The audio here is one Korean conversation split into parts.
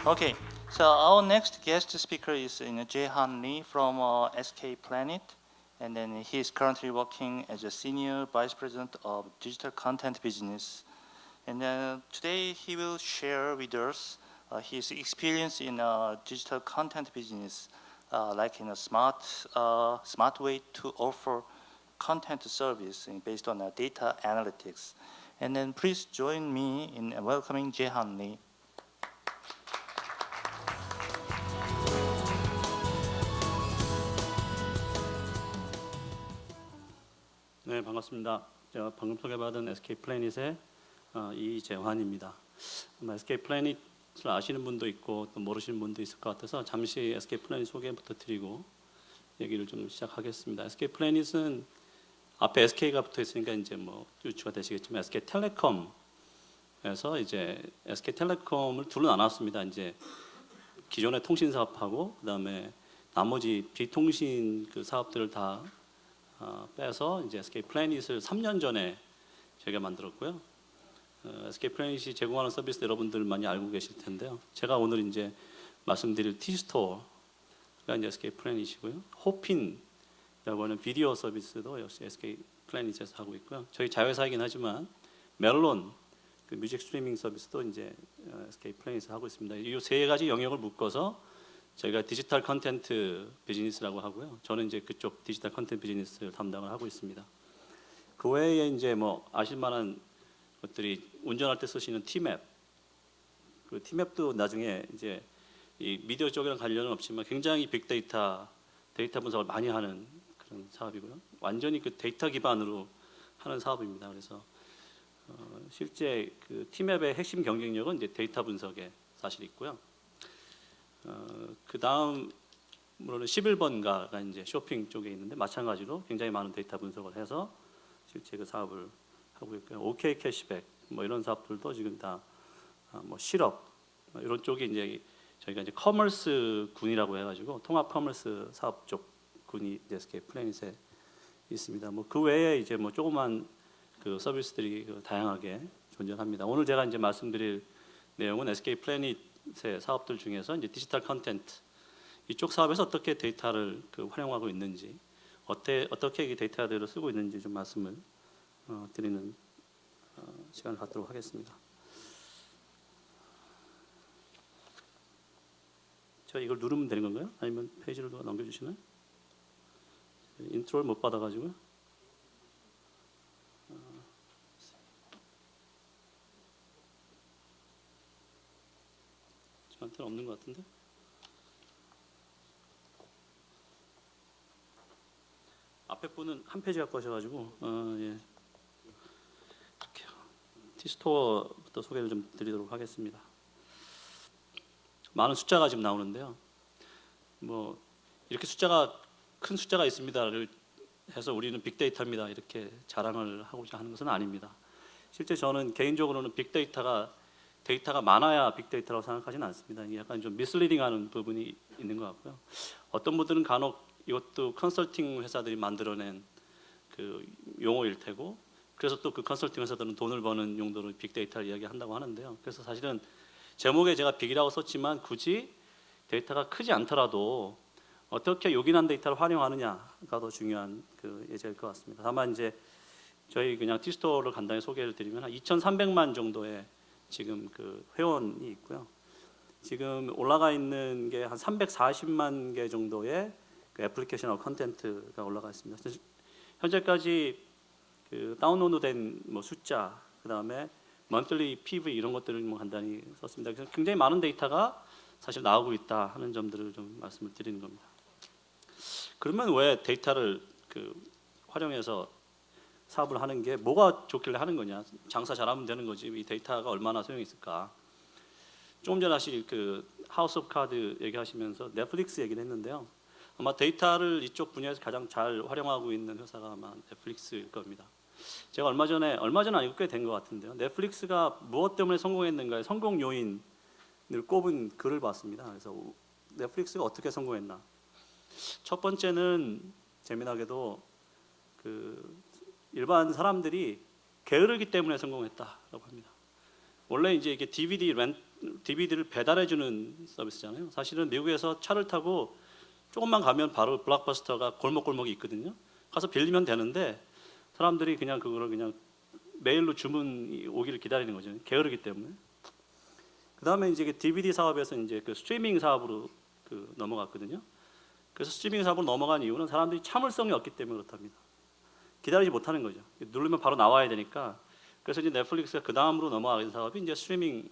Okay, so our next guest speaker is Jae-Han Lee from SK Planet, and then he is currently working as a senior vice president of digital content business. And today he will share with us his experience in digital content business, like in a smart way to offer content service based on data analytics. And then please join me in welcoming Jae-Han Lee. 네, 반갑습니다. 제가 방금 소개받은 SK 플래닛의 이재환입니다. 아마 SK 플래닛을 아시는 분도 있고 또 모르시는 분도 있을 것 같아서 잠시 SK 플래닛 소개부터 드리고 얘기를 좀 시작하겠습니다. SK 플래닛은 앞에 SK가 붙어 있으니까 이제 뭐 유추가 되시겠지만 SK텔레콤에서 이제 SK텔레콤을 둘로 나눴습니다. 이제 기존의 통신 사업하고 그다음에 나머지 비통신 그 사업들을 다 빼서 이제 SK 플래닛을 3년 전에 저희가 만들었고요. SK 플래닛이 제공하는 서비스 여러분들 많이 알고 계실 텐데요. 제가 오늘 이제 말씀드릴 T스토어가 이제 SK 플래닛이고요. 호핀이라고 하는 비디오 서비스도 역시 SK 플래닛에서 하고 있고요. 저희 자회사이긴 하지만 멜론 그 뮤직 스트리밍 서비스도 이제 SK 플래닛에서 하고 있습니다. 이 세 가지 영역을 묶어서 저희가 디지털 컨텐트 비즈니스라고 하고요. 저는 이제 그쪽 디지털 컨텐트 비즈니스를 담당을 하고 있습니다. 그 외에 이제 뭐 아실만한 것들이 운전할 때 쓰시는 T맵, 그 T맵도 나중에 이제 이 미디어 쪽이랑 관련은 없지만 굉장히 빅데이터 분석을 많이 하는 그런 사업이고요. 완전히 그 데이터 기반으로 하는 사업입니다. 그래서 실제 그 T맵의 핵심 경쟁력은 이제 데이터 분석에 사실 있고요. 그 다음으로는 11번가가 이제 쇼핑 쪽에 있는데 마찬가지로 굉장히 많은 데이터 분석을 해서 실제 그 사업을 하고 있고요. OK 캐시백 뭐 이런 사업들도 지금 다 뭐 실업 이런 쪽이 이제 저희가 이제 커머스 군이라고 해가지고 통합 커머스 사업 쪽 군이 이제 SK 플래닛에 있습니다. 뭐 그 외에 이제 뭐 조그만 그 서비스들이 그 다양하게 존재합니다. 오늘 제가 이제 말씀드릴 내용은 SK 플래닛 사업들 중에서 이제 디지털 컨텐트 이쪽 사업에서 어떻게 데이터를 그 활용하고 있는지 어떻게 이 데이터들을 쓰고 있는지 좀 말씀을 드리는 시간을 갖도록 하겠습니다. 제가 이걸 누르면 되는 건가요? 아니면 페이지를 넘겨주시나요? 인트로를 못 받아가지고요. 저한테는 없는 것 같은데? 앞에 분은 한 페이지 갖고 오셔가지고 예. T스토어부터 소개를 좀 드리도록 하겠습니다. 많은 숫자가 지금 나오는데요. 뭐 이렇게 큰 숫자가 있습니다를 해서 우리는 빅데이터입니다 이렇게 자랑을 하고자 하는 것은 아닙니다. 실제 저는 개인적으로는 빅데이터가 많아야 빅데이터라고 생각하지는 않습니다. 이게 약간 좀 미슬리딩하는 부분이 있는 것 같고요. 어떤 분들은 간혹 이것도 컨설팅 회사들이 만들어낸 그 용어일 테고, 그래서 또 그 컨설팅 회사들은 돈을 버는 용도로 빅데이터를 이야기한다고 하는데요. 그래서 사실은 제목에 제가 빅이라고 썼지만 굳이 데이터가 크지 않더라도 어떻게 요긴한 데이터를 활용하느냐가 더 중요한 그 예제일 것 같습니다. 다만 이제 저희 그냥 T스토어를 간단히 소개를 드리면 한 2,300만 정도의 지금 그 회원이 있고요. 지금 올라가 있는 게 한 340만 개 정도의 그 애플리케이션하고 컨텐츠가 올라가 있습니다. 현재까지 그 다운로드된 뭐 숫자, 그 다음에 monthly PV 이런 것들을 뭐 간단히 썼습니다. 그래서 굉장히 많은 데이터가 사실 나오고 있다 하는 점들을 좀 말씀을 드리는 겁니다. 그러면 왜 데이터를 그 활용해서 사업을 하는 게 뭐가 좋길래 하는 거냐? 장사 잘하면 되는 거지. 이 데이터가 얼마나 소용이 있을까? 조금 전에 사실 그 하우스 오브 카드 얘기하시면서 넷플릭스 얘기를 했는데요. 아마 데이터를 이쪽 분야에서 가장 잘 활용하고 있는 회사가 아마 넷플릭스일 겁니다. 제가 얼마 전 아니고 꽤 된 것 같은데요. 넷플릭스가 무엇 때문에 성공했는가의 성공 요인을 꼽은 글을 봤습니다. 그래서 넷플릭스가 어떻게 성공했나? 첫 번째는 재미나게도 그 일반 사람들이 게으르기 때문에 성공했다라고 합니다. 원래 이제 이게 DVD를 배달해주는 서비스잖아요. 사실은 미국에서 차를 타고 조금만 가면 바로 블록버스터가 골목골목이 있거든요. 가서 빌리면 되는데 사람들이 그냥 그거를 그냥 메일로 주문이 오기를 기다리는 거죠. 게으르기 때문에. 그 다음에 이제 DVD 사업에서 이제 그 스트리밍 사업으로 그 넘어갔거든요. 그래서 스트리밍 사업으로 넘어간 이유는 사람들이 참을성이 없기 때문에 그렇답니다. 기다리지 못하는 거죠. 누르면 바로 나와야 되니까. 그래서 이제 넷플릭스가 그 다음으로 넘어가는 사업이 이제 스트리밍으로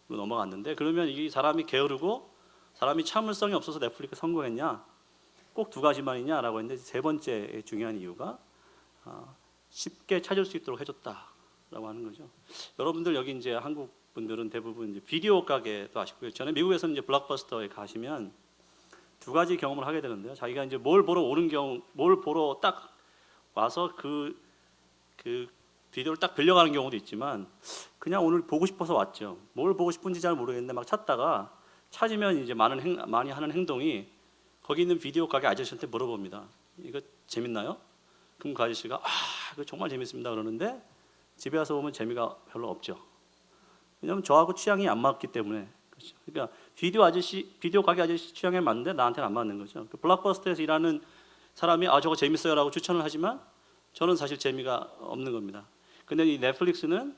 넘어갔는데, 그러면 이 사람이 게으르고 사람이 참을성이 없어서 넷플릭스 성공했냐? 꼭 두 가지만이냐라고 했는데, 세 번째 중요한 이유가 쉽게 찾을 수 있도록 해줬다라고 하는 거죠. 여러분들 여기 이제 한국 분들은 대부분 이제 비디오 가게도 아시고요. 저는 미국에서는 이제 블록버스터에 가시면 두 가지 경험을 하게 되는데요. 자기가 이제 뭘 보러 오는 경우, 뭘 보러 딱 와서 그 비디오를 딱 빌려가는 경우도 있지만, 그냥 오늘 보고 싶어서 왔죠. 뭘 보고 싶은지 잘 모르겠는데 막 찾다가 찾으면 이제 많이 하는 행동이, 거기 있는 비디오 가게 아저씨한테 물어봅니다. 이거 재밌나요? 그럼 그 아저씨가 이거 정말 재밌습니다 그러는데, 집에 와서 보면 재미가 별로 없죠. 왜냐하면 저하고 취향이 안 맞기 때문에. 그렇죠. 그러니까 비디오 가게 아저씨 취향에 맞는데 나한테는 안 맞는 거죠. 그 블록버스터에서 일하는 사람이 저거 재밌어요라고 추천을 하지만 저는 사실 재미가 없는 겁니다. 근데 이 넷플릭스는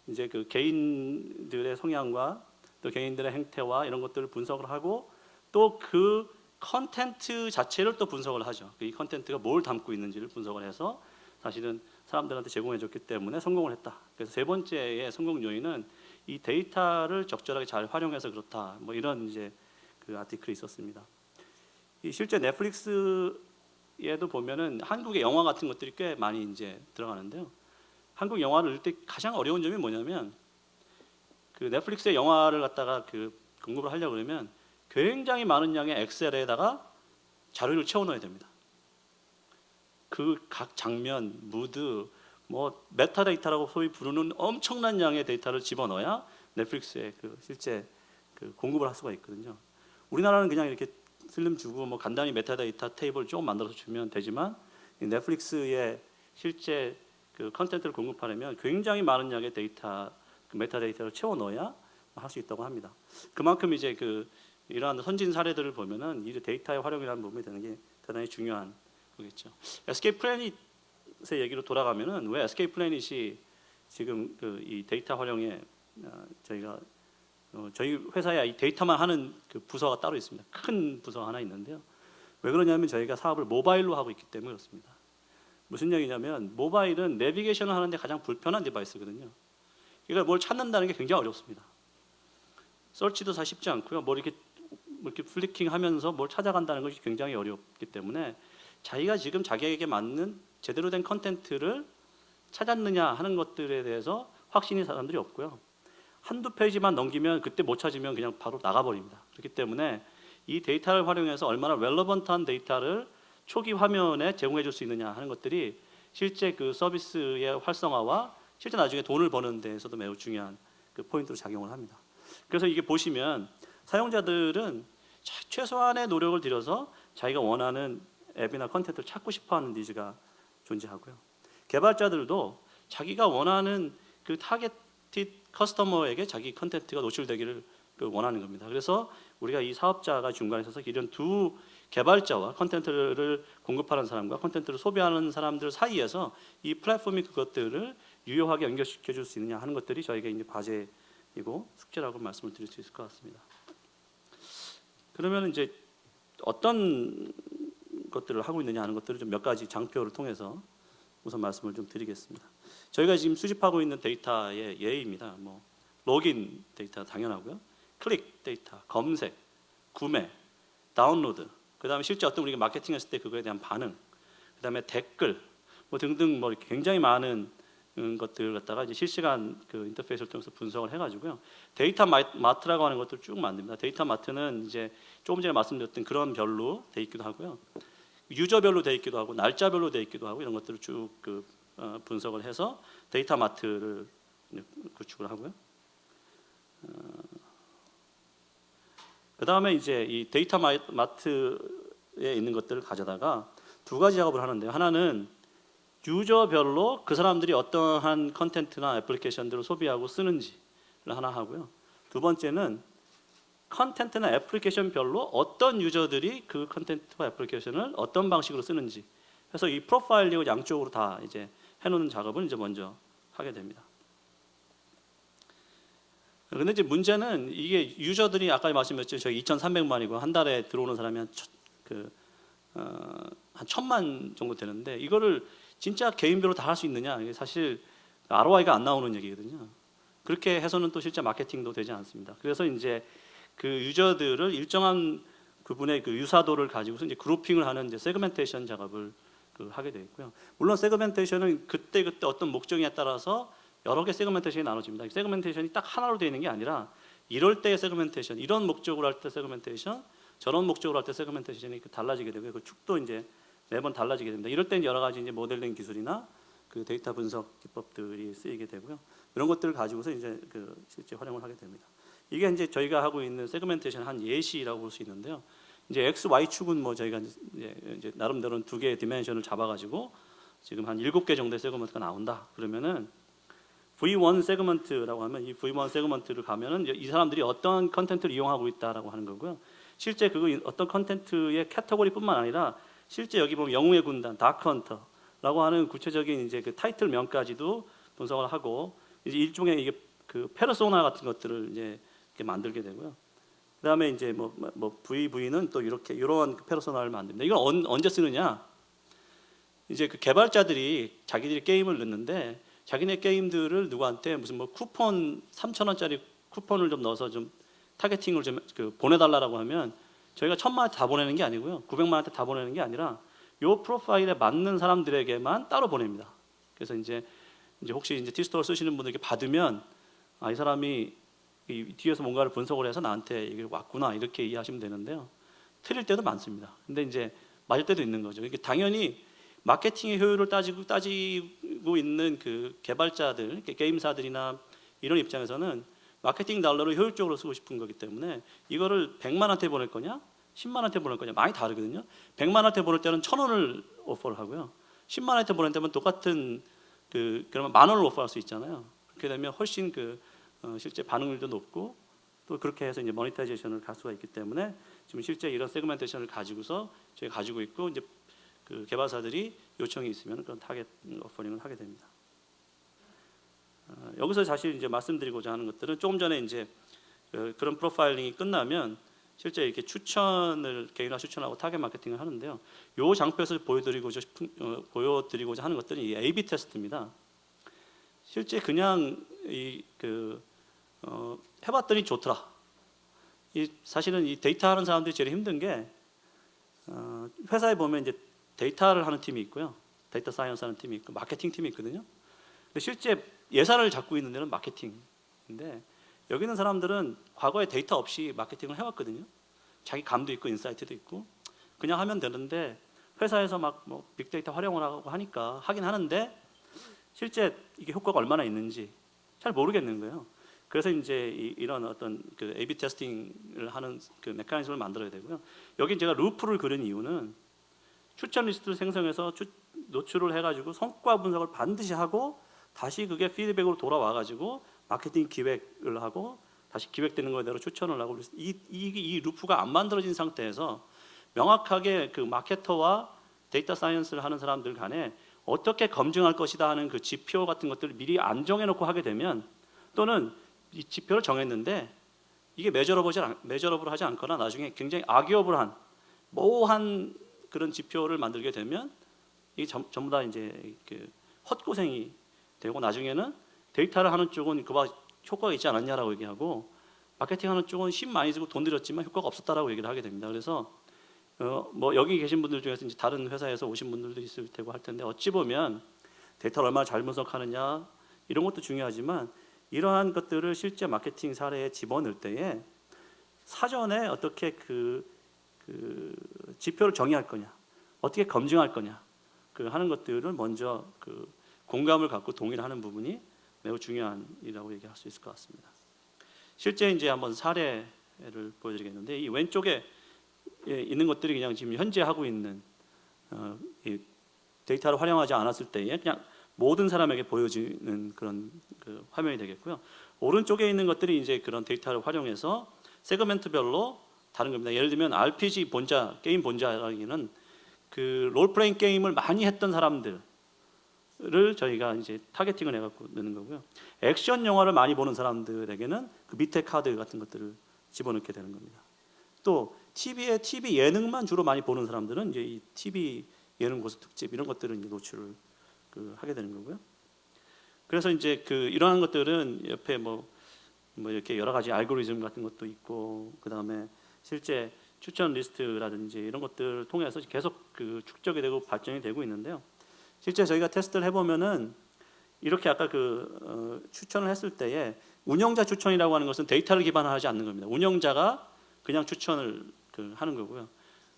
이제 그 개인들의 성향과 또 개인들의 행태와 이런 것들을 분석을 하고, 또 그 컨텐츠 자체를 또 분석을 하죠. 이 컨텐츠가 뭘 담고 있는지를 분석을 해서 사실은 사람들한테 제공해 줬기 때문에 성공을 했다. 그래서 세 번째의 성공 요인은 이 데이터를 적절하게 잘 활용해서 그렇다. 뭐 이런 이제 그 아티클이 있었습니다. 실제 넷플릭스에도 보면은 한국의 영화 같은 것들이 꽤 많이 이제 들어가는데요. 한국 영화를 넣을 때 가장 어려운 점이 뭐냐면, 그 넷플릭스의 영화를 갖다가 그 공급을 하려고 그러면 굉장히 많은 양의 엑셀에다가 자료를 채워 넣어야 됩니다. 그 각 장면, 무드, 뭐 메타데이터라고 소위 부르는 엄청난 양의 데이터를 집어넣어야 넷플릭스에 그 실제 그 공급을 할 수가 있거든요. 우리나라는 그냥 이렇게 필름 주고 뭐 간단히 메타데이터 테이블 조금 만들어서 주면 되지만, 이 넷플릭스에 실제 그 컨텐츠를 공급하려면 굉장히 많은 양의 데이터, 그 메타데이터를 채워 넣어야 할 수 있다고 합니다. 그만큼 이제 그 이러한 선진 사례들을 보면은 이 데이터의 활용이라는 부분이 되는 게 대단히 중요한 거겠죠. SK 플래닛의 얘기로 돌아가면은, 왜 SK 플래닛이 지금 그 이 데이터 활용에 저희가 저희 회사에 이 데이터만 하는 그 부서가 따로 있습니다. 큰 부서가 하나 있는데요. 왜 그러냐면 저희가 사업을 모바일로 하고 있기 때문에 그렇습니다. 무슨 얘기냐면, 모바일은 내비게이션을 하는데 가장 불편한 디바이스거든요. 그러니까 뭘 찾는다는 게 굉장히 어렵습니다. 서치도 사실 쉽지 않고요. 뭐 이렇게 플리킹하면서 뭘 찾아간다는 것이 굉장히 어렵기 때문에, 자기가 지금 자기에게 맞는 제대로 된 컨텐츠를 찾았느냐 하는 것들에 대해서 확신이 사람들이 없고요. 한두 페이지만 넘기면 그때 못 찾으면 그냥 바로 나가버립니다. 그렇기 때문에 이 데이터를 활용해서 얼마나 렐러번트한 데이터를 초기 화면에 제공해 줄 수 있느냐 하는 것들이 실제 그 서비스의 활성화와 실제 나중에 돈을 버는 데에서도 매우 중요한 그 포인트로 작용을 합니다. 그래서 이게 보시면 사용자들은 최소한의 노력을 들여서 자기가 원하는 앱이나 컨텐츠를 찾고 싶어하는 니즈가 존재하고요. 개발자들도 자기가 원하는 그 타겟 커스터머에게 자기 컨텐츠가 노출되기를 원하는 겁니다. 그래서 우리가 이 사업자가 중간에 서서 이런 두 개발자와 컨텐츠를 공급하는 사람과 컨텐츠를 소비하는 사람들 사이에서 이 플랫폼이 그것들을 유효하게 연결시켜 줄 수 있느냐 하는 것들이 저에게 이제 과제이고 숙제라고 말씀을 드릴 수 있을 것 같습니다. 그러면 이제 어떤 것들을 하고 있느냐 하는 것들을 좀 몇 가지 장표를 통해서 우선 말씀을 좀 드리겠습니다. 저희가 지금 수집하고 있는 데이터의 예입니다. 뭐 로그인 데이터 당연하고요. 클릭 데이터, 검색, 구매, 다운로드, 그다음에 실제 어떤 우리가 마케팅했을 때 그거에 대한 반응, 그다음에 댓글, 뭐 등등 뭐 이렇게 굉장히 많은 것들을 갖다가 이제 실시간 그 인터페이스를 통해서 분석을 해가지고요. 데이터 마트라고 하는 것들 쭉 만듭니다. 데이터 마트는 이제 조금 전에 말씀드렸던 그런 별로 돼 있기도 하고요. 유저별로 돼 있기도 하고 날짜별로 돼 있기도 하고 이런 것들을 쭉 분석을 해서 데이터 마트를 구축을 하고요. 그 다음에 이제 이 데이터 마트에 있는 것들을 가져다가 두 가지 작업을 하는데요. 하나는 유저별로 그 사람들이 어떠한 컨텐츠나 애플리케이션들을 소비하고 쓰는지를 하나 하고요. 두 번째는 컨텐츠나 애플리케이션별로 어떤 유저들이 그 컨텐츠와 애플리케이션을 어떤 방식으로 쓰는지 그래서 이 프로파일링을 양쪽으로 다 이제 해놓는 작업을 이제 먼저 하게 됩니다. 근데 이제 문제는 이게 유저들이 아까 말씀드렸죠. 저희 2,300만이고 한 달에 들어오는 사람이 한 1,000만 정도 되는데 이거를 진짜 개인별로 다 할 수 있느냐? 이게 사실 ROI가 안 나오는 얘기거든요. 그렇게 해서는 또 실제 마케팅도 되지 않습니다. 그래서 이제 그 유저들을 일정한 그분의 그 유사도를 가지고서 이제 그룹핑을 하는 이제 세그멘테이션 작업을 하게 되어 있고요. 물론 세그멘테이션은 그때 어떤 목적에 따라서 여러 개 세그멘테이션이 나눠집니다. 세그멘테이션이 딱 하나로 되어 있는 게 아니라 이럴 때의 세그멘테이션, 이런 목적으로 할 때 세그멘테이션, 저런 목적으로 할 때 세그멘테이션이 달라지게 되고요. 그 축도 이제 매번 달라지게 됩니다. 이럴 때는 여러 가지 이제 모델링 기술이나 그 데이터 분석 기법들이 쓰이게 되고요. 이런 것들을 가지고서 이제 실제 활용을 하게 됩니다. 이게 이제 저희가 하고 있는 세그멘테이션 한 예시라고 볼 수 있는데요. 이제 X, Y 축은 뭐 저희가 이제 나름대로는 두 개의 디멘션을 잡아가지고 지금 한 7개 정도의 세그먼트가 나온다. 그러면은 V1 세그먼트라고 하면 이 V1 세그먼트를 가면은 이 사람들이 어떤 컨텐츠를 이용하고 있다라고 하는 거고요. 실제 어떤 컨텐츠의 카테고리뿐만 아니라 실제 여기 보면 영웅의 군단, 다크헌터라고 하는 구체적인 이제 그 타이틀명까지도 분석을 하고 이제 일종의 이게 그 페르소나 같은 것들을 이제 이렇게 만들게 되고요. 그다음에 이제 뭐 VV는 또 이런 페르소나를 만듭니다. 이건 언제 쓰느냐? 이제 그 개발자들이 자기들이 게임을 넣는데 자기네 게임들을 누구한테 무슨 뭐 쿠폰 3,000원짜리 쿠폰을 좀 넣어서 좀 타겟팅을 좀 보내달라고 하면 저희가 1,000만한테 다 보내는 게 아니고요, 900만한테 다 보내는 게 아니라 요 프로파일에 맞는 사람들에게만 따로 보냅니다. 그래서 이제 혹시 이제 티스토어를 쓰시는 분들께 받으면 이 사람이 이 뒤에서 뭔가를 분석을 해서 나한테 이게 왔구나 이렇게 이해하시면 되는데요. 틀릴 때도 많습니다. 근데 이제 맞을 때도 있는 거죠. 그러니까 당연히 마케팅의 효율을 따지고 있는 그 개발자들, 게임사들이나 이런 입장에서는 마케팅 달러를 효율적으로 쓰고 싶은 거기 때문에 이거를 100만한테 보낼 거냐, 10만한테 보낼 거냐 많이 다르거든요. 100만한테 보낼 때는 1,000원을 오퍼를 하고요. 10만한테 보낼 때면 똑같은 그러면 10,000원을 오퍼할 수 있잖아요. 그렇게 되면 훨씬 실제 반응률도 높고 또 그렇게 해서 이제 모니타이제이션을 갈 수가 있기 때문에 지금 실제 이런 세그멘테이션을 가지고서 저희가 가지고 있고 이제 그 개발사들이 요청이 있으면 그런 타겟 오퍼링을 하게 됩니다. 여기서 사실 이제 말씀드리고자 하는 것들은 조금 전에 이제 그런 프로파일링이 끝나면 실제 이렇게 개인화 추천하고 타겟 마케팅을 하는데요. 요 장표에서 보여드리고자 하는 것들은 이 A/B 테스트입니다. 실제 그냥 해봤더니 좋더라. 사실은 이 데이터 하는 사람들이 제일 힘든 게 회사에 보면 이제 데이터를 하는 팀이 있고요, 데이터 사이언스 하는 팀이 있고 마케팅 팀이 있거든요. 근데 실제 예산을 잡고 있는 데는 마케팅인데 여기 있는 사람들은 과거에 데이터 없이 마케팅을 해왔거든요. 자기 감도 있고 인사이트도 있고 그냥 하면 되는데 회사에서 막 뭐 빅데이터 활용을 하고 하니까 하긴 하는데 실제 이게 효과가 얼마나 있는지 잘 모르겠는 거예요. 그래서 이제 이런 어떤 그 A/B 테스팅을 하는 그 메커니즘을 만들어야 되고요. 여기 제가 루프를 그린 이유는 추천 리스트를 생성해서 노출을 해가지고 성과 분석을 반드시 하고 다시 그게 피드백으로 돌아와가지고 마케팅 기획을 하고 다시 기획되는 거대로 추천을 하고 이 루프가 안 만들어진 상태에서 명확하게 그 마케터와 데이터 사이언스를 하는 사람들 간에 어떻게 검증할 것이다 하는 그 지표 같은 것들을 미리 안 정해놓고 하게 되면 또는 이 지표를 정했는데 이게 메저러블 하지 않거나 나중에 굉장히 아기어블한 모호한 그런 지표를 만들게 되면 이게 전부 다 이제 헛고생이 되고 나중에는 데이터를 하는 쪽은 그봐 효과가 있지 않았냐라고 얘기하고 마케팅하는 쪽은 힘 많이 쓰고 돈 들였지만 효과가 없었다라고 얘기를 하게 됩니다. 그래서 뭐 여기 계신 분들 중에서 이제 다른 회사에서 오신 분들도 있을 테고 할 텐데 어찌 보면 데이터를 얼마나 잘 분석하느냐 이런 것도 중요하지만 이러한 것들을 실제 마케팅 사례에 집어넣을 때에 사전에 어떻게 그 지표를 정의할 거냐, 어떻게 검증할 거냐 하는 것들을 먼저 공감을 갖고 동의를 하는 부분이 매우 중요한 일이라고 얘기할 수 있을 것 같습니다. 실제 이제 한번 사례를 보여드리겠는데 이 왼쪽에 있는 것들이 그냥 지금 현재 하고 있는 이 데이터를 활용하지 않았을 때에 그냥 모든 사람에게 보여지는 그런 화면이 되겠고요. 오른쪽에 있는 것들이 이제 그런 데이터를 활용해서 세그멘트별로 다른 겁니다. 예를 들면 RPG 본자, 게임 본자라기는 그 롤플레잉 게임을 많이 했던 사람들을 저희가 이제 타겟팅을 해갖고 넣는 거고요. 액션 영화를 많이 보는 사람들에게는 그 밑에 카드 같은 것들을 집어넣게 되는 겁니다. 또 TV에 TV 예능만 주로 많이 보는 사람들은 이제 이 TV 예능 고수 특집 이런 것들은 이제 노출을 하게 되는 거고요. 그래서 이제 이러한 것들은 옆에 뭐 이렇게 여러 가지 알고리즘 같은 것도 있고, 그 다음에 실제 추천 리스트라든지 이런 것들을 통해서 계속 축적이 되고 발전이 되고 있는데요. 실제 저희가 테스트를 해보면은 이렇게 아까 추천을 했을 때에 운영자 추천이라고 하는 것은 데이터를 기반하지 않는 겁니다. 운영자가 그냥 추천을 하는 거고요.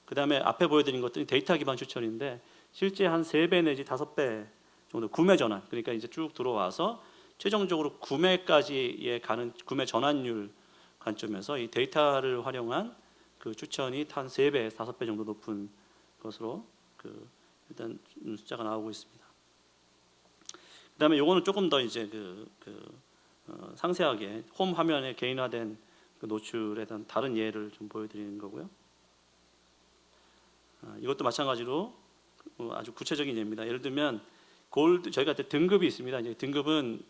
그 다음에 앞에 보여드린 것들이 데이터 기반 추천인데 실제 한 3배 내지 5배 정도 구매 전환, 그러니까 이제 쭉 들어와서 최종적으로 구매까지에 가는 구매 전환율 관점에서 이 데이터를 활용한 추천이 한 3배, 5배 정도 높은 것으로 일단 숫자가 나오고 있습니다. 그다음에 요거는 조금 더 이제 상세하게 홈 화면에 개인화된 노출에 대한 다른 예를 좀 보여드리는 거고요. 이것도 마찬가지로 아주 구체적인 예입니다. 예를 들면 골드, 저희가 등급이 있습니다. 이제 등급은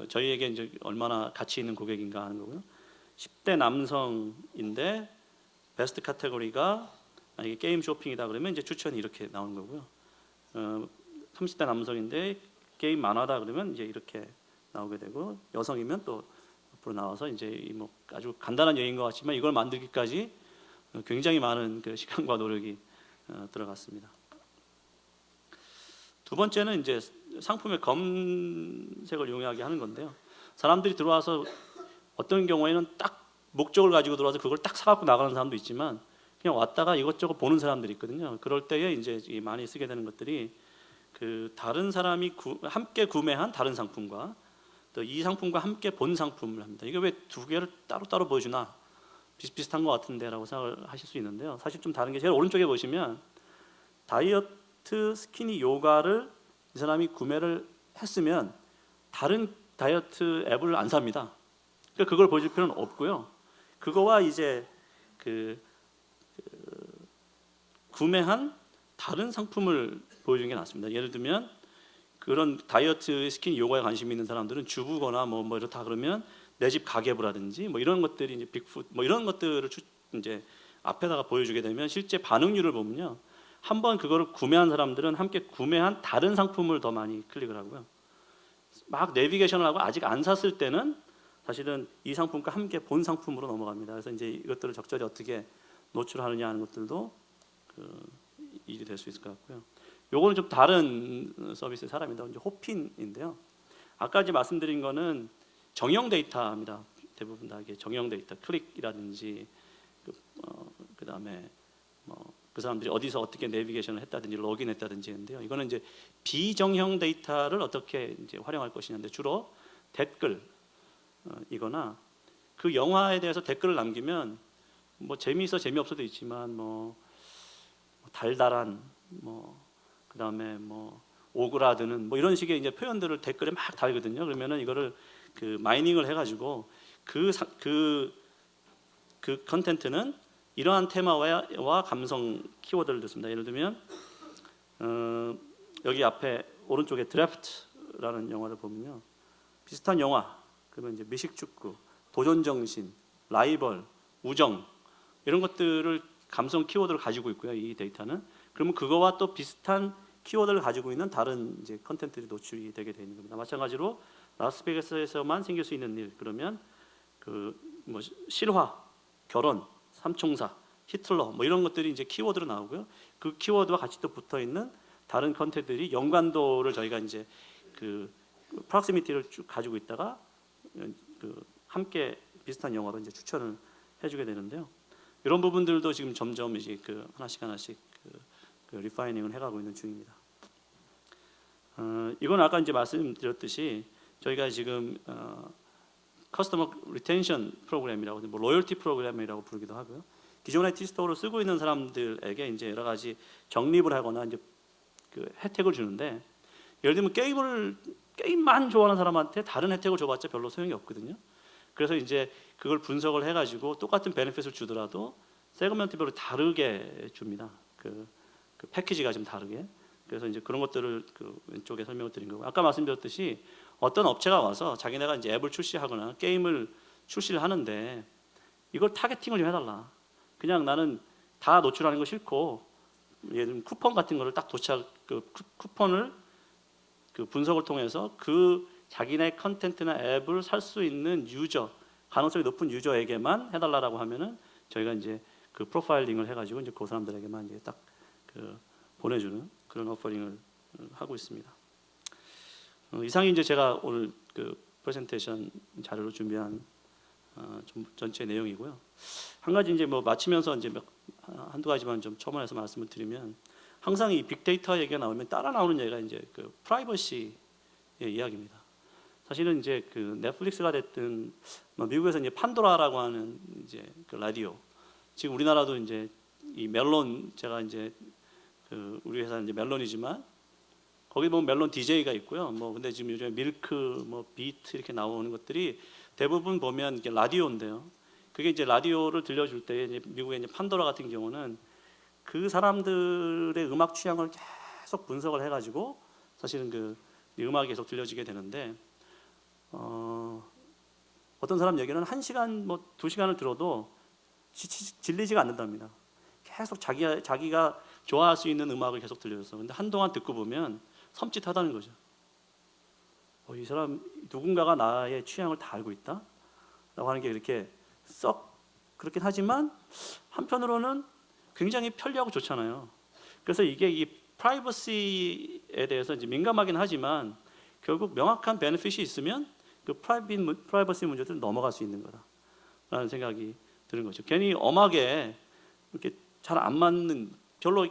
저희에게 이제 얼마나 가치 있는 고객인가 하는 거고요. 10대 남성인데 베스트 카테고리가 만약에 게임 쇼핑이다 그러면 이제 추천이 이렇게 나오는 거고요. 30대 남성인데 게임 만화다 그러면 이제 이렇게 나오게 되고, 여성이면 또 앞으로 나와서 이제 뭐 아주 간단한 예인 것 같지만 이걸 만들기까지 굉장히 많은 시간과 노력이 들어갔습니다. 두 번째는 이제 상품의 검색을 용이하게 하는 건데요. 사람들이 들어와서 어떤 경우에는 딱 목적을 가지고 들어와서 그걸 딱 사갖고 나가는 사람도 있지만 그냥 왔다가 이것저것 보는 사람들이 있거든요. 그럴 때에 이제 많이 쓰게 되는 것들이 다른 사람이 함께 구매한 다른 상품과 또 이 상품과 함께 본 상품을 합니다. 이게 왜 두 개를 따로따로 보여주나, 비슷비슷한 것 같은데 라고 생각을 하실 수 있는데요. 사실 좀 다른 게 제일 오른쪽에 보시면 다이어트 스키니 요가를 이 사람이 구매를 했으면 다른 다이어트 앱을 안 삽니다. 그러니까 그걸 보여줄 필요는 없고요. 그거와 이제 구매한 다른 상품을 보여주는 게 낫습니다. 예를 들면 그런 다이어트 스키니 요가에 관심 있는 사람들은 주부거나 뭐 이렇다 그러면 내 집 가계부라든지 뭐 이런 것들이 이제 빅풋 뭐 이런 것들을 이제 앞에다가 보여주게 되면 실제 반응률을 보면요, 한번 그거를 구매한 사람들은 함께 구매한 다른 상품을 더 많이 클릭을 하고요. 막 내비게이션을 하고 아직 안 샀을 때는 사실은 이 상품과 함께 본 상품으로 넘어갑니다. 그래서 이제 이것들을 적절히 어떻게 노출하느냐 하는 것들도 일이 될 수 있을 것 같고요. 요거는 좀 다른 서비스의 사람입니다. 이제 호핀인데요. 아까 이제 말씀드린 거는 정형 데이터입니다. 대부분 다 이게 정형 데이터, 클릭이라든지 그다음에 그 사람들이 어디서 어떻게 내비게이션을 했다든지 로그인했다든지 했는데요. 이거는 이제 비정형 데이터를 어떻게 이제 활용할 것이냐인데 주로 댓글 이거나 그 영화에 대해서 댓글을 남기면 뭐 재미있어 재미없어도 있지만 뭐 달달한 그다음에 오그라드는 이런 식의 이제 표현들을 댓글에 막 달거든요. 그러면은 이거를 마이닝을 해가지고 그 컨텐츠는 이러한 테마와 감성 키워드를 넣습니다. 예를 들면 여기 앞에 오른쪽에 드래프트라는 영화를 보면요, 비슷한 영화 그러면 이제 미식축구, 도전정신, 라이벌, 우정 이런 것들을 감성 키워드를 가지고 있고요. 이 데이터는 그러면 그거와 또 비슷한 키워드를 가지고 있는 다른 이제 컨텐츠들이 노출이 되게 되는 겁니다. 마찬가지로 라스베가스에서만 생길 수 있는 일 그러면 실화, 결혼, 삼총사, 히틀러 이런 것들이 이제 키워드로 나오고요. 그 키워드와 같이 또 붙어 있는 다른 컨텐츠들이 연관도를 저희가 이제 프락시미티를 쭉 가지고 있다가 함께 비슷한 영화로 이제 추천을 해주게 되는데요. 이런 부분들도 지금 점점 이제 하나씩 리파이닝을 해가고 있는 중입니다. 이건 아까 이제 말씀드렸듯이 저희가 지금 커스터머 리텐션 프로그램이라고 로열티 프로그램이라고 부르기도 하고요. 기존의 티스토어를 쓰고 있는 사람들에게 이제 여러 가지 적립을 하거나 이제 혜택을 주는데, 예를 들면 게임을 게임만 좋아하는 사람한테 다른 혜택을 줘봤자 별로 소용이 없거든요. 그래서 이제 그걸 분석을 해가지고 똑같은 베네핏을 주더라도 세그먼트별로 다르게 줍니다. 그 패키지가 좀 다르게. 그래서 이제 그런 것들을 그 왼쪽에 설명을 드린 거고, 아까 말씀드렸듯이 어떤 업체가 와서 자기네가 이제 앱을 출시하거나 게임을 출시를 하는데 이걸 타겟팅을 좀 해달라. 그냥 나는 다 노출하는 거 싫고, 예를 들면 쿠폰 같은 거를 딱 쿠폰을 그 분석을 통해서 그 자기네 컨텐츠나 앱을 살 수 있는 유저, 가능성이 높은 유저에게만 해달라라고 하면은 저희가 이제 그 프로파일링을 해가지고 이제 그 사람들에게만 이제 딱 그 보내주는 그런 오퍼링을 하고 있습니다. 이상이 이제 제가 오늘 그 프레젠테이션 자료로 준비한 좀 전체 내용이고요. 한 가지 이제 뭐 마치면서 이제 한두 가지만 좀 첨언해서 말씀을 드리면, 항상 이 빅데이터 얘기가 나오면 따라 나오는 얘기가 이제 그 프라이버시의 이야기입니다. 사실은 이제 그 넷플릭스가 됐든 미국에서 이제 판도라라고 하는 이제 그 라디오, 지금 우리나라도 이제 이 멜론, 제가 이제 그 우리 회사는 이제 멜론이지만 거기 보면 멜론 DJ가 있고요. 뭐 근데 지금 요즘에 밀크, 뭐 비트 이렇게 나오는 것들이 대부분 보면 이게 라디오인데요. 그게 이제 라디오를 들려줄 때 이제 미국의 이제 판도라 같은 경우는 그 사람들의 음악 취향을 계속 분석을 해가지고 사실은 그 음악이 계속 들려지게 되는데, 어떤 사람 얘기는 1시간 뭐 2시간을 들어도 질리지가 않는답니다. 계속 자기가 좋아할 수 있는 음악을 계속 들려줘서. 근데 한동안 듣고 보면 섬찟하다는 거죠. 이 사람 누군가가 나의 취향을 다 알고 있다? 라고 하는 게 이렇게 썩 그렇긴 하지만 한편으로는 굉장히 편리하고 좋잖아요. 그래서 이게 이 프라이버시에 대해서 이제 민감하긴 하지만 결국 명확한 베네핏이 있으면 그 프라이버시 문제들은 넘어갈 수 있는 거다라는 생각이 드는 거죠. 괜히 엄하게 이렇게 잘 안 맞는, 별로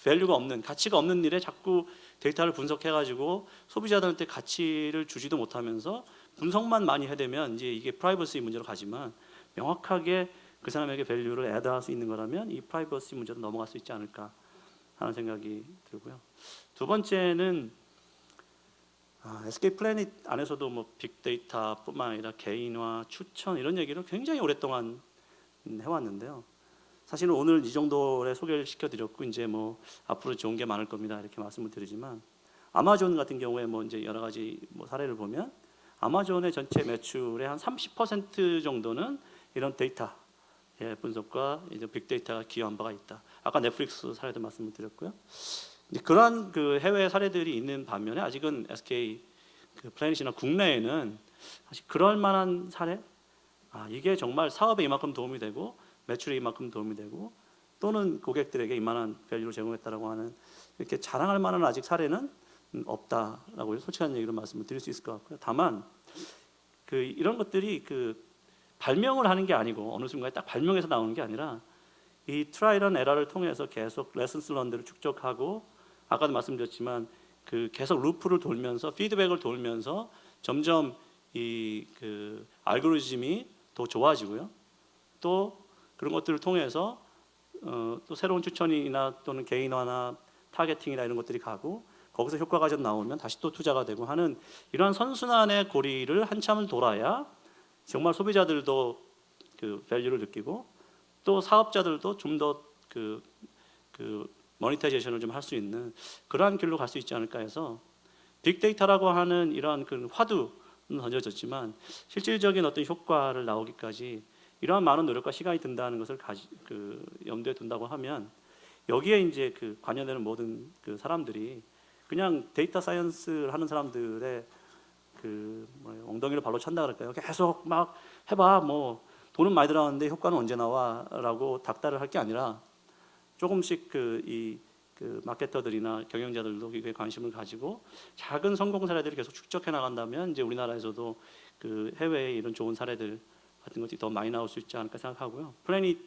밸류가 없는, 가치가 없는 일에 자꾸 데이터를 분석해가지고 소비자들한테 가치를 주지도 못하면서 분석만 많이 해대면 이제 이게 프라이버시 문제로 가지만, 명확하게 그 사람에게 밸류를 애드할 수 있는 거라면 이 프라이버시 문제도 넘어갈 수 있지 않을까 하는 생각이 들고요. 두 번째는 SK 플래닛 안에서도 뭐 빅데이터뿐만 아니라 개인화, 추천 이런 얘기를 굉장히 오랫동안 해왔는데요. 사실은 오늘 이 정도의 소개를 시켜드렸고 이제 뭐 앞으로 좋은 게 많을 겁니다 이렇게 말씀을 드리지만, 아마존 같은 경우에 뭐 이제 여러 가지 뭐 사례를 보면 아마존의 전체 매출의 한 30% 정도는 이런 데이터 분석과 이제 빅데이터가 기여한 바가 있다. 아까 넷플릭스 사례도 말씀을 드렸고요. 이제 그러한 그 해외 사례들이 있는 반면에 아직은 SK 그 플래닛이나 국내에는 사실 그럴 만한 사례, 이게 정말 사업에 이만큼 도움이 되고 매출에 이만큼 도움이 되고 또는 고객들에게 이만한 밸류를 제공했다라고 하는, 이렇게 자랑할 만한 아직 사례는 없다라고 솔직한 얘기로 말씀을 드릴 수 있을 것 같고요. 다만 그 이런 것들이 그 발명을 하는 게 아니고 어느 순간에 딱 발명해서 나오는 게 아니라 이 트라이얼 앤 에러를 통해서 계속 레슨스 런드를 축적하고, 아까도 말씀드렸지만 그 계속 루프를 돌면서 피드백을 돌면서 점점 이 그 알고리즘이 더 좋아지고요. 또 그런 것들을 통해서 또 새로운 추천이나 또는 개인화나 타겟팅이나 이런 것들이 가고, 거기서 효과가 좀 나오면 다시 또 투자가 되고 하는 이러한 선순환의 고리를 한참을 돌아야 정말 소비자들도 그 밸류를 느끼고 또 사업자들도 좀 더 그 모니타이제이션을 좀 할 수 있는 그러한 길로 갈 수 있지 않을까 해서, 빅데이터라고 하는 이러한 그 화두는 던져졌지만 실질적인 어떤 효과를 나오기까지 이러한 많은 노력과 시간이 든다는 것을 염두에 둔다고 하면, 여기에 이제 그 관여되는 모든 그 사람들이 그냥 데이터 사이언스를 하는 사람들의 그 엉덩이를 발로 찬다 그럴까요? 계속 막 해봐, 뭐 돈은 많이 들어가는데 효과는 언제 나와라고 닥달을 할 게 아니라 조금씩 그 마케터들이나 경영자들도 이게 관심을 가지고 작은 성공 사례들을 계속 축적해 나간다면 이제 우리나라에서도 그 해외의 이런 좋은 사례들 같은 것들이 더 많이 나올 수 있지 않을까 생각하고요. 플래닛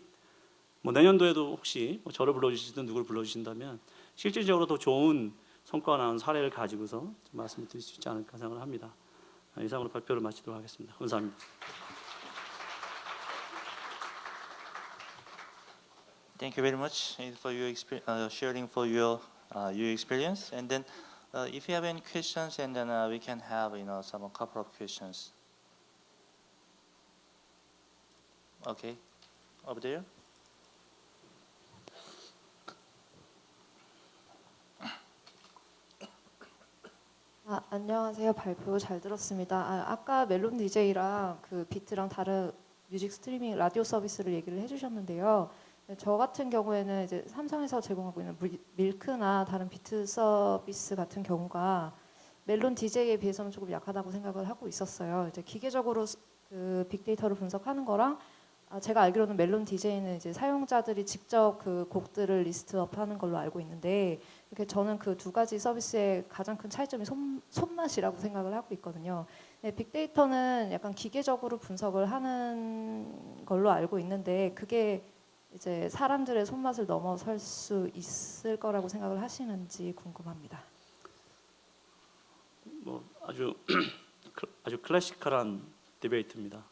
뭐 내년도에도 혹시 뭐 저를 불러주시든 누구를 불러주신다면 실질적으로 더 좋은 성과가 나온 사례를 가지고서 좀 말씀을 드릴 수 있지 않을까 생각을 합니다. 이상으로 발표를 마치도록 하겠습니다. 감사합니다. Thank you very much for your sharing for your experience. And then If you have any questions, and then we can have some couple of questions. Okay, over there. 안녕하세요. 발표 잘 들었습니다. 아까 멜론 DJ랑 그 비트랑 다른 뮤직 스트리밍 라디오 서비스를 얘기를 해주셨는데요. 네, 저 같은 경우에는 이제 삼성에서 제공하고 있는 밀크나 다른 비트 서비스 같은 경우가 멜론 DJ에 비해서는 조금 약하다고 생각을 하고 있었어요. 이제 기계적으로 그 빅데이터를 분석하는 거랑 제가 알기로는 멜론 DJ는 이제 사용자들이 직접 그 곡들을 리스트업하는 걸로 알고 있는데 이렇게 저는 그 두 가지 서비스의 가장 큰 차이점이 손맛이라고 생각을 하고 있거든요. 네, 빅데이터는 약간 기계적으로 분석을 하는 걸로 알고 있는데 그게 이제 사람들의 손맛을 넘어설 수 있을 거라고 생각을 하시는지 궁금합니다. 뭐 아주 아주 클래시컬한 디베이트입니다.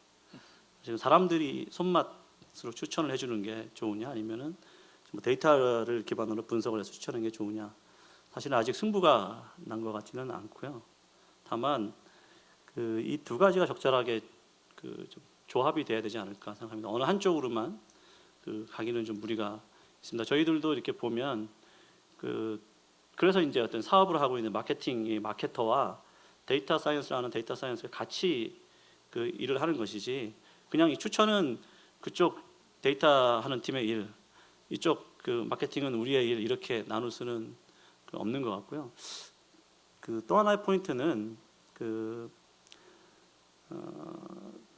지금 사람들이 손맛으로 추천을 해주는 게 좋으냐 아니면은 뭐 데이터를 기반으로 분석을 해서 추천하는 게 좋으냐. 사실은 아직 승부가 난 것 같지는 않고요. 다만 그 이 두 가지가 적절하게 그 좀 조합이 돼야 되지 않을까 생각합니다. 어느 한쪽으로만 그 가기는 좀 무리가 있습니다. 저희들도 이렇게 보면 그래서 이제 어떤 사업을 하고 있는 마케팅의 마케터와 데이터 사이언스라는 데이터 사이언스가 같이 그 일을 하는 것이지 그냥 이 추천은 그쪽 데이터 하는 팀의 일, 이쪽 그 마케팅은 우리의 일 이렇게 나눌 수는 없는 것 같고요. 그 또 하나의 포인트는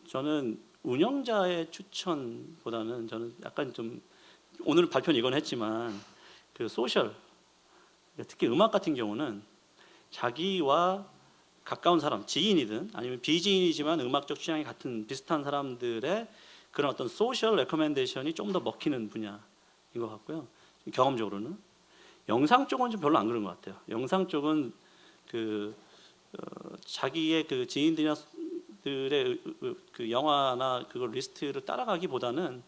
저는 운영자의 추천보다는 저는 약간 좀 오늘 발표는 이건 했지만 그 소셜 특히 음악 같은 경우는 자기와 가까운 사람, 지인이든 아니면 비지인이지만 음악적 취향이 같은 비슷한 사람들의 그런 어떤 소셜 레커멘데이션이 좀 더 먹히는 분야인 것 같고요. 경험적으로는 영상 쪽은 좀 별로 안 그런 것 같아요. 영상 쪽은 자기의 그 지인들의 그 영화나 그걸 리스트를 따라가기보다는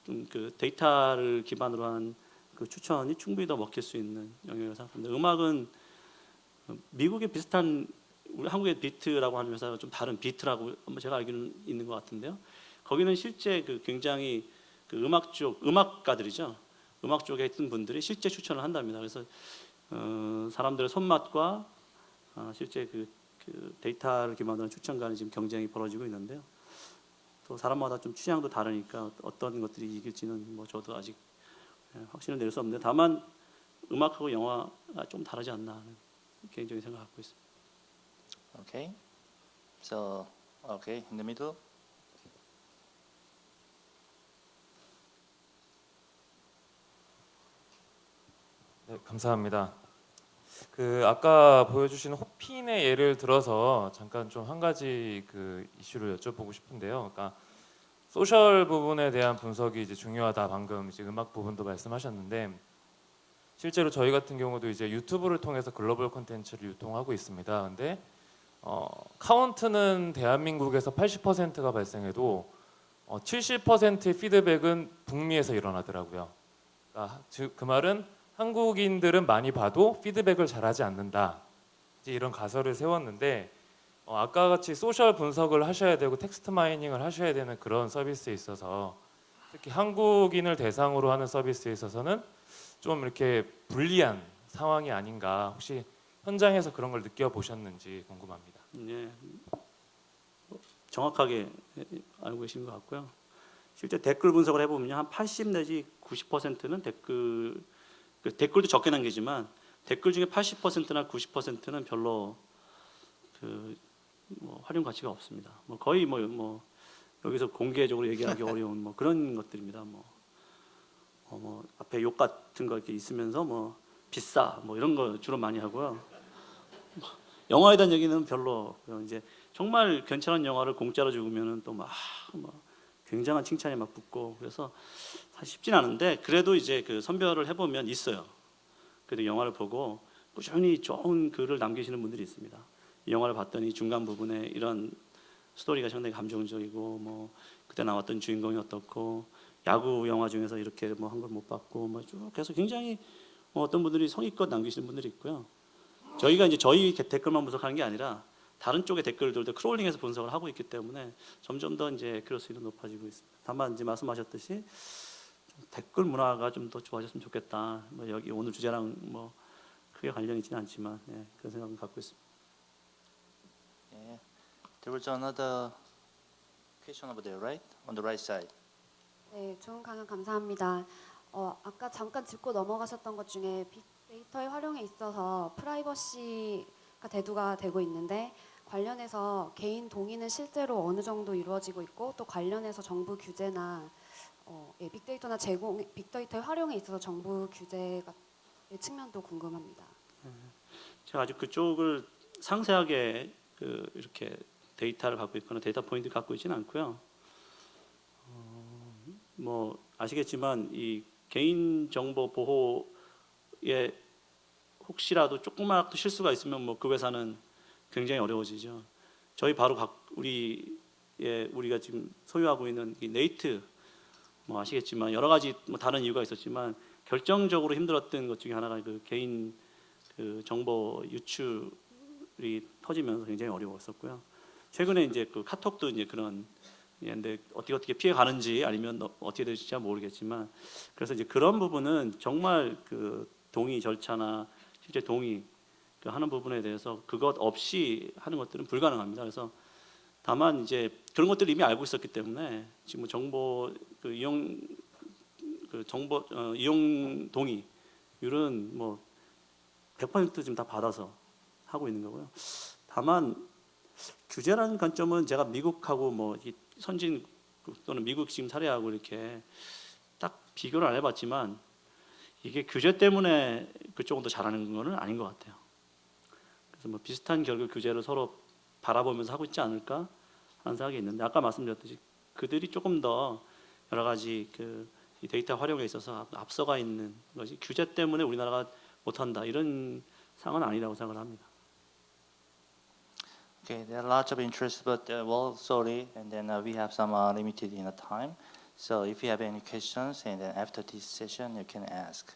좀 그 데이터를 기반으로 한 그 추천이 충분히 더 먹힐 수 있는 영역이라고 생각합니다. 음악은 미국의 비슷한 우리 한국의 비트라고 하는 회사가 좀 다른 비트라고 제가 알기로는 있는 것 같은데요. 거기는 실제 그 굉장히 그 음악 쪽 음악가들이죠. 음악 쪽에 있던 분들이 실제 추천을 한답니다. 그래서 사람들의 손맛과 실제 그 데이터를 기반으로 한 추천 간의 지금 경쟁이 벌어지고 있는데요. 또 사람마다 좀 취향도 다르니까 어떤 것들이 이길지는 뭐 저도 아직 확신을 낼 수 없는데 다만 음악하고 영화가 좀 다르지 않나 하는 개인적인 생각을 갖고 있습니다. Okay, so okay, in the middle. 네, 감사합니다. 그 아까 보여주신 호핀의 예를 들어서 잠깐 좀 한 가지 그 이슈를 여쭤보고 싶은데요. 그러니까 소셜 부분에 대한 분석이 이제 중요하다. 방금 이제 음악 부분도 말씀하셨는데 실제로 저희 같은 경우도 이제 유튜브를 통해서 글로벌 콘텐츠를 유통하고 있습니다. 근데 카운트는 대한민국에서 80%가 발생해도 70%의 피드백은 북미에서 일어나더라고요. 그러니까 그 말은 한국인들은 많이 봐도 피드백을 잘하지 않는다. 이제 이런 가설을 세웠는데 아까 같이 소셜 분석을 하셔야 되고 텍스트 마이닝을 하셔야 되는 그런 서비스에 있어서 특히 한국인을 대상으로 하는 서비스에 있어서는 좀 이렇게 불리한 상황이 아닌가. 혹시 현장에서 그런 걸 느껴보셨는지 궁금합니다. 네, 정확하게 알고 계신 것 같고요. 실제 댓글 분석을 해보면 한 80 내지 90%는 댓글도 적게 남기지만 댓글 중에 80%나 90%는 별로 뭐 활용 가치가 없습니다. 뭐 거의 뭐 여기서 공개적으로 얘기하기 어려운 뭐 그런 것들입니다. 뭐 앞에 욕 같은 거 이렇게 있으면서 뭐 비싸 뭐 이런 거 주로 많이 하고요. 영화에 대한 얘기는 별로 이제 정말 괜찮은 영화를 공짜로 죽으면은 또 막 굉장한 칭찬이 막 붙고 그래서 사실 쉽진 않은데 그래도 이제 그 선별을 해보면 있어요. 그래도 영화를 보고 꾸준히 좋은 글을 남기시는 분들이 있습니다. 이 영화를 봤더니 중간 부분에 이런 스토리가 상당히 감정적이고 뭐 그때 나왔던 주인공이 어떻고 야구 영화 중에서 이렇게 뭐 한 걸 못 봤고 뭐 쭉 해서 굉장히 어떤 분들이 성의껏 남기시는 분들이 있고요. 저희가 이제 저희 댓글만 분석하는 게 아니라 다른 쪽의 댓글들도 크롤링해서 분석을 하고 있기 때문에 점점 더 이제 액큐러시가 높아지고 있습니다. 다만 이제 말씀하셨듯이 댓글 문화가 좀 더 좋아졌으면 좋겠다. 뭐 여기 오늘 주제랑 뭐 크게 관련이 있지는 않지만 예, 그런 생각을 갖고 있습니다. Yeah. There was another question over there, right? On the right side. 네, 좋은 강연 감사합니다. 아까 잠깐 짚고 넘어가셨던 것 중에 빅데이터의 활용에 있어서 프라이버시가 대두가 되고 있는데 관련해서 개인 동의는 실제로 어느 정도 이루어지고 있고 또 관련해서 정부 규제나 빅데이터나 빅데이터의 활용에 있어서 정부 규제의 측면도 궁금합니다. 제가 아직 그쪽을 상세하게 이렇게 데이터를 갖고 있거나 데이터 포인트 갖고 있지는 않고요. 뭐 아시겠지만 이 개인 정보 보호에 혹시라도 조그맣게 실수가 있으면 뭐 그 회사는 굉장히 어려워지죠. 저희 바로 우리가 지금 소유하고 있는 이 네이트 뭐 아시겠지만 여러 가지 뭐 다른 이유가 있었지만 결정적으로 힘들었던 것 중에 하나가 그 개인 그 정보 유출이 터지면서 굉장히 어려웠었고요. 최근에 이제 그 카톡도 이제 그런 근데 어떻게 피해 가는지 아니면 어떻게 될지 잘 모르겠지만 그래서 이제 그런 부분은 정말 그 동의 절차나 실제 동의 하는 부분에 대해서 그것 없이 하는 것들은 불가능합니다. 그래서 다만 이제 그런 것들을 이미 알고 있었기 때문에 지금 정보 이용 동의율은 뭐 100% 지금 다 받아서 하고 있는 거고요. 다만 규제라는 관점은 제가 미국하고 뭐 선진 또는 미국 지금 사례하고 이렇게 딱 비교를 안 해봤지만 이게 규제 때문에 그쪽은 더 잘하는 거는 아닌 것 같아요. 그래서 뭐 비슷한 결국 규제를 서로 바라보면서 하고 있지 않을까 하는 생각이 있는데 아까 말씀드렸듯이 그들이 조금 더 여러 가지 이 데이터 활용에 있어서 앞서가 있는 것이 규제 때문에 우리나라가 못한다 이런 상황은 아니라고 생각을 합니다. Okay, there are lots of interest, but well, sorry, and then we have some limited in the time. So if you have any questions, and then after this session, you can ask.